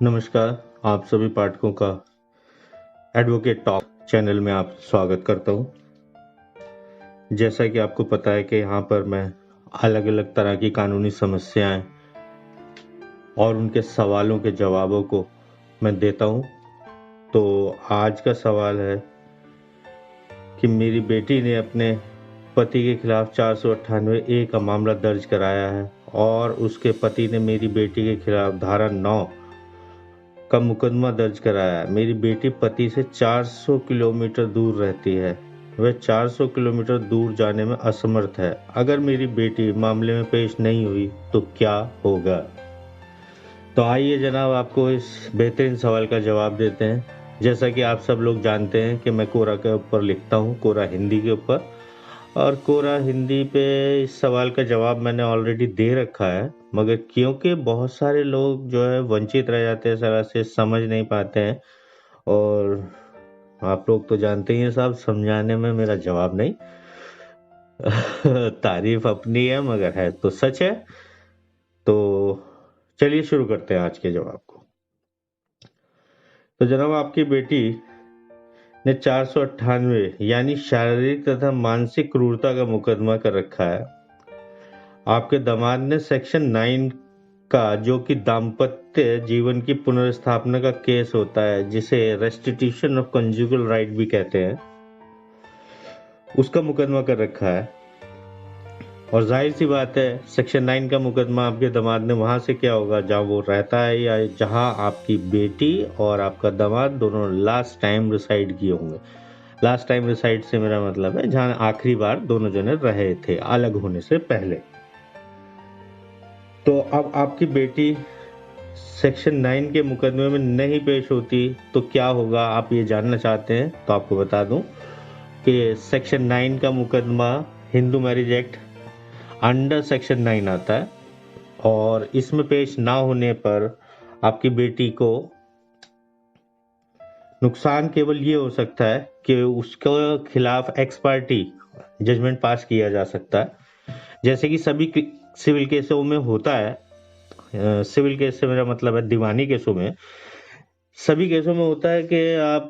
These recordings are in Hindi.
नमस्कार। आप सभी पाठकों का एडवोकेट टॉक चैनल में आप स्वागत करता हूं। जैसा कि आपको पता है कि यहाँ पर मैं अलग अलग तरह की कानूनी समस्याएं और उनके सवालों के जवाबों को मैं देता हूं। तो आज का सवाल है कि मेरी बेटी ने अपने पति के खिलाफ 498 का मामला दर्ज कराया है और उसके पति ने मेरी बेटी के खिलाफ धारा 9 का मुकदमा दर्ज कराया है। मेरी बेटी पति से 400 किलोमीटर दूर रहती है। वह 400 किलोमीटर दूर जाने में असमर्थ है। अगर मेरी बेटी मामले में पेश नहीं हुई तो क्या होगा? तो आइए जनाब, आपको इस बेहतरीन सवाल का जवाब देते हैं। जैसा कि आप सब लोग जानते हैं कि मैं कोरा के ऊपर लिखता हूँ, कोरा हिंदी के ऊपर, और कोरा हिंदी पे इस सवाल का जवाब मैंने ऑलरेडी दे रखा है, मगर क्योंकि बहुत सारे लोग जो है वंचित रह जाते हैं, सलाह से समझ नहीं पाते हैं, और आप लोग तो जानते ही हैं साहब, समझाने में मेरा जवाब नहीं तारीफ अपनी है मगर है तो सच है। तो चलिए शुरू करते हैं आज के जवाब को। तो जनाब, आपकी बेटी ने 498 यानी शारीरिक तथा मानसिक क्रूरता का मुकदमा कर रखा है। आपके दामाद ने सेक्शन 9 का, जो कि दाम्पत्य जीवन की पुनर्स्थापना का केस होता है, जिसे रेस्टिट्यूशन ऑफ कंजुगल राइट भी कहते हैं, उसका मुकदमा कर रखा है। और जाहिर सी बात है, सेक्शन 9 का मुकदमा आपके दामाद ने वहां से क्या होगा, जहां वो रहता है या जहां आपकी बेटी और आपका दामाद दोनों लास्ट टाइम रिसाइड किए होंगे। लास्ट टाइम रिसाइड से मेरा मतलब है जहां आखिरी बार दोनों जने रहे थे अलग होने से पहले। तो अब आपकी बेटी सेक्शन 9 के मुकदमे में नहीं पेश होती तो क्या होगा, आप ये जानना चाहते हैं? तो आपको बता दूं कि सेक्शन 9 का मुकदमा Hindu marriage act under section 9 आता है, और इसमें पेश ना होने पर आपकी बेटी को नुकसान केवल ये हो सकता है कि उसके खिलाफ एक्स पार्टी जजमेंट पास किया जा सकता है, जैसे कि सभी सिविल केसों में होता है। सिविल केस से मेरा मतलब है दीवानी केसों में, सभी केसों में होता है कि आप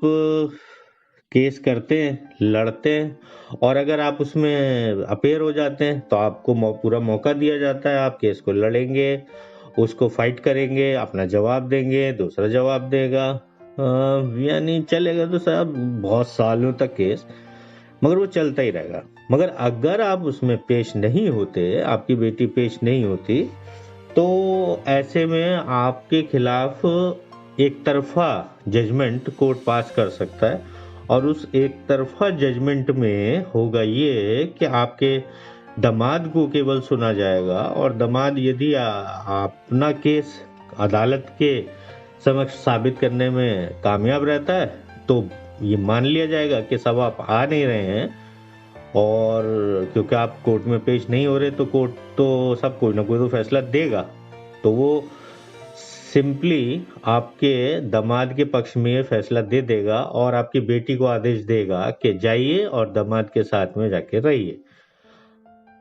केस करते हैं, लड़ते हैं, और अगर आप उसमें अपेयर हो जाते हैं तो आपको पूरा मौका दिया जाता है। आप केस को लड़ेंगे, उसको फाइट करेंगे, अपना जवाब देंगे, दूसरा जवाब देगा, यानी चलेगा तो साहब बहुत सालों तक केस, मगर वो चलता ही रहेगा। मगर अगर आप उसमें पेश नहीं होते, आपकी बेटी पेश नहीं होती, तो ऐसे में आपके खिलाफ एक तरफा जजमेंट कोर्ट पास कर सकता है, और उस एक तरफा जजमेंट में होगा ये कि आपके दामाद को केवल सुना जाएगा, और दामाद यदि अपना केस अदालत के समक्ष साबित करने में कामयाब रहता है तो ये मान लिया जाएगा कि सब आप आ नहीं रहे हैं, और क्योंकि आप कोर्ट में पेश नहीं हो रहे तो कोर्ट तो सब कोई ना कोई तो फैसला देगा। तो वो सिंपली आपके दामाद के पक्ष में ये फैसला दे देगा और आपकी बेटी को आदेश देगा कि जाइए और दामाद के साथ में जाके रहिए।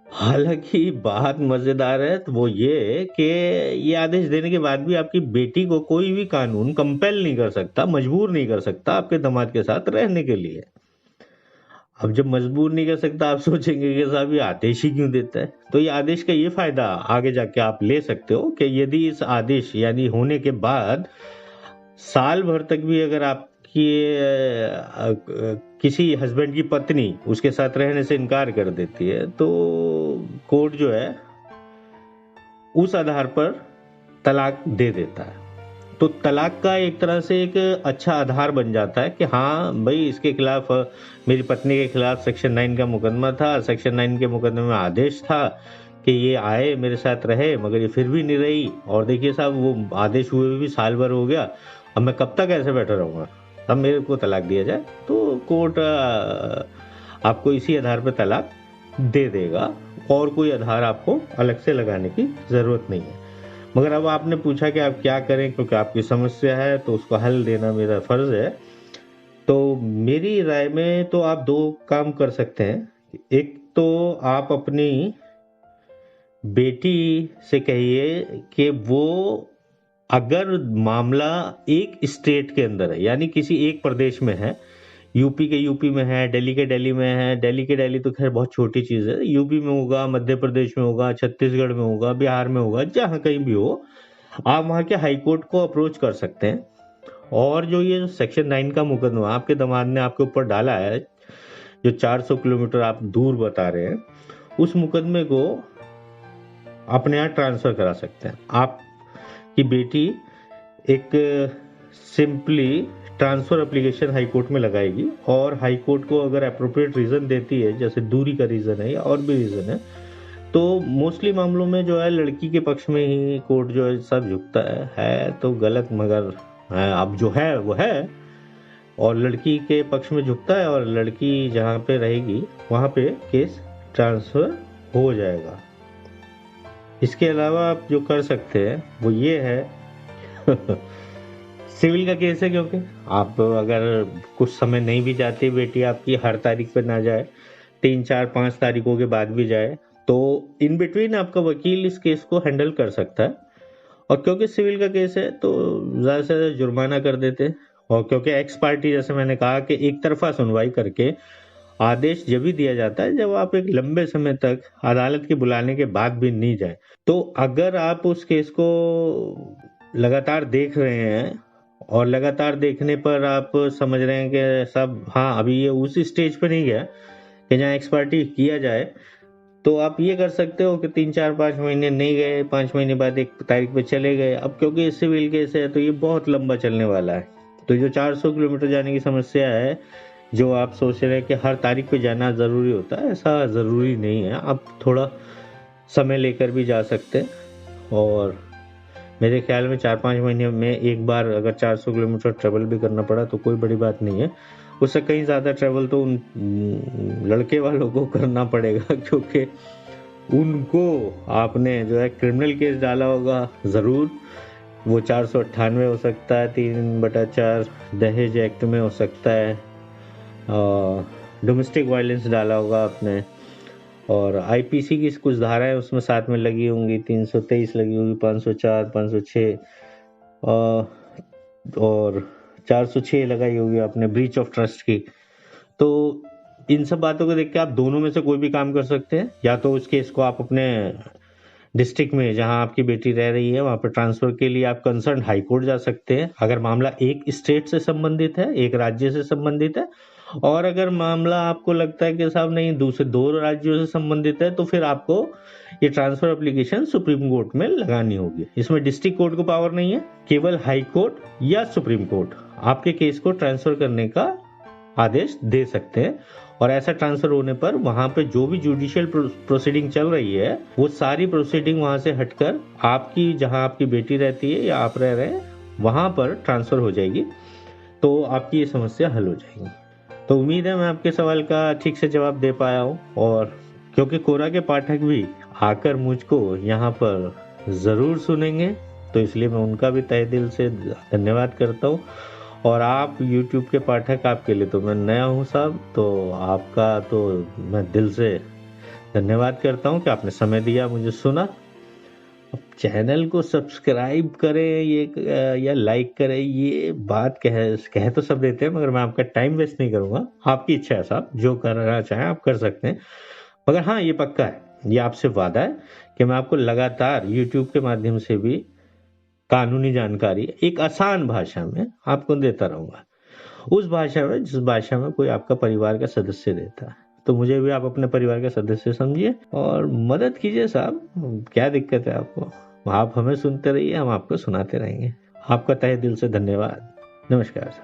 हालांकि बात मजेदार है तो वो ये कि ये आदेश देने के बाद भी आपकी बेटी को कोई भी कानून कंपेल नहीं कर सकता, मजबूर नहीं कर सकता आपके दामाद के साथ रहने के लिए। अब जब मजबूर नहीं कर सकता, आप सोचेंगे कि साहब ये आदेश ही क्यों देता है? तो ये आदेश का ये फायदा आगे जाके आप ले सकते हो कि यदि इस आदेश यानी होने के बाद साल भर तक भी अगर आपकी किसी हस्बैंड की पत्नी उसके साथ रहने से इनकार कर देती है, तो कोर्ट जो है उस आधार पर तलाक दे देता है। तो तलाक का एक तरह से एक अच्छा आधार बन जाता है कि हाँ भाई, इसके खिलाफ, मेरी पत्नी के खिलाफ सेक्शन 9 का मुकदमा था, सेक्शन 9 के मुकदमे में आदेश था कि ये आए मेरे साथ रहे, मगर ये फिर भी नहीं रही, और देखिए साहब वो आदेश हुए भी साल भर हो गया, अब मैं कब तक ऐसे बैठा रहूंगा, अब मेरे को तलाक दिया जाए। तो कोर्ट आपको इसी आधार पर तलाक दे देगा, और कोई आधार आपको अलग से लगाने की जरूरत नहीं है। मगर अब आपने पूछा कि आप क्या करें, क्योंकि आपकी समस्या है तो उसको हल देना मेरा फर्ज है। तो मेरी राय में तो आप दो काम कर सकते हैं। एक तो आप अपनी बेटी से कहिए कि वो अगर मामला एक स्टेट के अंदर है, यानी किसी एक प्रदेश में है, यूपी के यूपी में है, दिल्ली के दिल्ली में है, दिल्ली के दिल्ली तो खैर बहुत छोटी चीज है, यूपी में होगा, मध्य प्रदेश में होगा, छत्तीसगढ़ में होगा, बिहार में होगा, जहां कहीं भी हो, आप वहां के हाई कोर्ट को अप्रोच कर सकते हैं। और जो ये सेक्शन 9 का मुकदमा आपके दामाद ने आपके ऊपर डाला है, जो 400 किलोमीटर आप दूर बता रहे हैं, उस मुकदमे को अपने यहाँ ट्रांसफर करा सकते हैं। आपकी बेटी एक simply transfer application high court में लगाएगी, और हाई कोर्ट को अगर अप्रोप्रिएट रीजन देती है, जैसे दूरी का रीजन है या और भी रीजन है, तो मोस्टली मामलों में जो है लड़की के पक्ष में ही कोर्ट जो है सब झुकता है तो गलत मगर है, अब जो है वो है, और लड़की के पक्ष में झुकता है, और लड़की जहाँ पे रहेगी वहाँ पे केस ट्रांसफर हो जाएगा। इसके अलावा आप जो कर सकते हैं वो ये है सिविल का केस है, क्योंकि आप अगर कुछ समय नहीं भी जाती बेटी आपकी, हर तारीख पे ना जाए, 3, 4, 5 तारीखों के बाद भी जाए, तो इन बिटवीन आपका वकील इस केस को हैंडल कर सकता है। और क्योंकि सिविल का केस है तो ज्यादा से ज्यादा जुर्माना कर देते हैं, और क्योंकि एक्स पार्टी, जैसे मैंने कहा कि एक तरफा सुनवाई करके आदेश जब भी दिया जाता है जब आप एक लंबे समय तक अदालत के बुलाने के बाद भी नहीं जाए। तो अगर आप उस केस को लगातार देख रहे हैं, और लगातार देखने पर आप समझ रहे हैं कि सब हाँ अभी ये उस स्टेज पे नहीं गया कि जहाँ एक्स पार्टी किया जाए, तो आप ये कर सकते हो कि 3, 4, 5 महीने नहीं गए, 5 महीने बाद एक तारीख पे चले गए। अब क्योंकि सिविल केस है तो ये बहुत लंबा चलने वाला है, तो जो 400 किलोमीटर जाने की समस्या है, जो आप सोच रहे हैं कि हर तारीख पे जाना जरूरी होता है, ऐसा जरूरी नहीं है। आप थोड़ा समय लेकर भी जा सकते हैं, और मेरे ख्याल में 4-5 महीने में एक बार अगर 400 किलोमीटर ट्रेवल भी करना पड़ा तो कोई बड़ी बात नहीं है। उससे कहीं ज्यादा ट्रेवल तो उन लड़के वालों को करना पड़ेगा, क्योंकि उनको आपने जो है क्रिमिनल केस डाला होगा जरूर, वो 498 हो सकता है, 3/4 दहेज एक्ट में हो सकता है, डोमेस्टिक वायलेंस डाला होगा आपने, और आईपीसी की कुछ धाराएं उसमें साथ में लगी होंगी, 323 लगी होगी, 504, 506 और 406 लगाई होगी आपने ब्रीच ऑफ ट्रस्ट की। तो इन सब बातों को देख के आप दोनों में से कोई भी काम कर सकते हैं, या तो उस केस को आप अपने डिस्ट्रिक्ट में जहां आपकी बेटी रह रही है वहां पर ट्रांसफर के लिए आप कंसर्न हाई कोर्ट जा सकते हैं, अगर मामला एक स्टेट से संबंधित है, एक राज्य से संबंधित है। और अगर मामला आपको लगता है कि साहब नहीं दूसरे 2 राज्यों से संबंधित है, तो फिर आपको ये ट्रांसफर एप्लीकेशन सुप्रीम कोर्ट में लगानी होगी। इसमें डिस्ट्रिक्ट कोर्ट को पावर नहीं है, केवल हाई कोर्ट या सुप्रीम कोर्ट आपके केस को ट्रांसफर करने का आदेश दे सकते हैं। और ऐसा ट्रांसफर होने पर वहां पे जो भी जुडिशियल प्रोसीडिंग चल रही है, वो सारी प्रोसीडिंग वहां से हटकर आपकी जहां आपकी बेटी रहती है या आप रह रहे हैं वहां पर ट्रांसफर हो जाएगी, तो आपकी ये समस्या हल हो जाएगी। तो उम्मीद है मैं आपके सवाल का ठीक से जवाब दे पाया हूँ, और क्योंकि कोरा के पाठक भी आकर मुझको यहाँ पर जरूर सुनेंगे, तो इसलिए मैं उनका भी तहे दिल से धन्यवाद करता हूँ। और आप YouTube के पाठक, आपके लिए तो मैं नया हूँ साहब, तो आपका तो मैं दिल से धन्यवाद करता हूँ कि आपने समय दिया, मुझे सुना। अब चैनल को सब्सक्राइब करें ये या लाइक करें, ये बात कह तो सब देते हैं, मगर मैं आपका टाइम वेस्ट नहीं करूंगा। आपकी इच्छा है साहब, जो करना चाहें आप कर सकते हैं। मगर हाँ, ये पक्का है, ये आपसे वादा है कि मैं आपको लगातार YouTube के माध्यम से भी कानूनी जानकारी एक आसान भाषा में आपको देता रहूंगा, उस भाषा में जिस भाषा में कोई आपका परिवार का सदस्य देता है। तो मुझे भी आप अपने परिवार का सदस्य समझिए और मदद कीजिए साहब, क्या दिक्कत है आपको। आप हमें सुनते रहिए, हम आपको सुनाते रहेंगे। आपका तहे दिल से धन्यवाद। नमस्कार साहब।